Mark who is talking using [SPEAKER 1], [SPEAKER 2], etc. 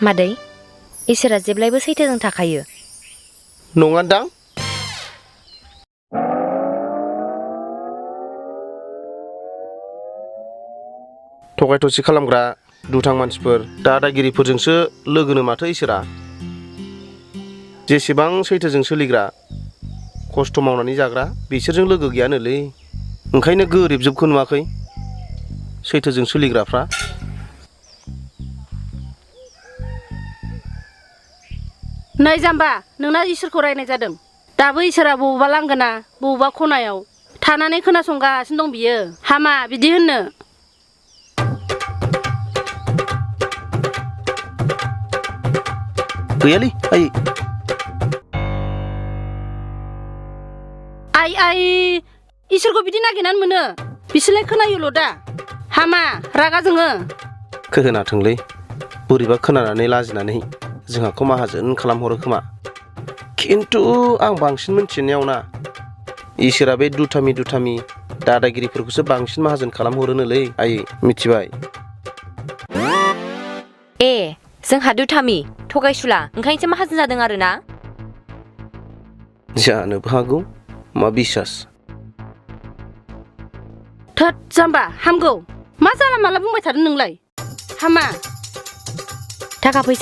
[SPEAKER 1] मादै इसोरा जेब्लायबो सैथोजों थाखायो।
[SPEAKER 2] नङादां? थगाय थसि खालामग्रा दुथां मानसिफोर दादागिरिफोरजोंसो लोगोनो माथो इसोरा। जेसेबां सैथोजों सोलिग्रा खस्थ' मावनानै जाग्रा बिसोरजों लोगो गैयानोलै। ओंखायनो गोरिबजोबखौ नुवाखै सैथोजों सोलिग्राफ्रा।
[SPEAKER 3] नै जाम्बा, नोंना इसोरखौ रायनाय जादों। दाबो इसोरा बबावबा लांगोना बबावबा खनायाव थानानै खोनासंगासिनो दं बियो। हामा बिदि होननो।
[SPEAKER 2] गैयालै आइ।
[SPEAKER 3] आइ इसोरखौ बिदि नागिरनानै मोनो। बिसोरलाय खोनायोल' दा। हामा रागा जोङो।
[SPEAKER 2] खोनाथोंलै, बोरैबा खोनानानै लाजिनानै जोंहाखौ माहाजोन खालामहरो खोमा। खिन्थु आं बांसिन मिथिनायाव ना इसोरा बे दुथामि दादागिरिफोरखौसो बांसिन माहाजोन खालामहरोनोलै आइ, मिथिबाय?
[SPEAKER 1] ए जोंहा दुथामि थगायसुला ओंखायनोसो माहाजोन जादों आरोना?
[SPEAKER 2] जानोबो हागौ, मा बिसास।
[SPEAKER 3] थोद जाम्बा हामगौ। मा जाला माला बुंबाय थादों नोंलाय? हामा।
[SPEAKER 1] थाखा फैसा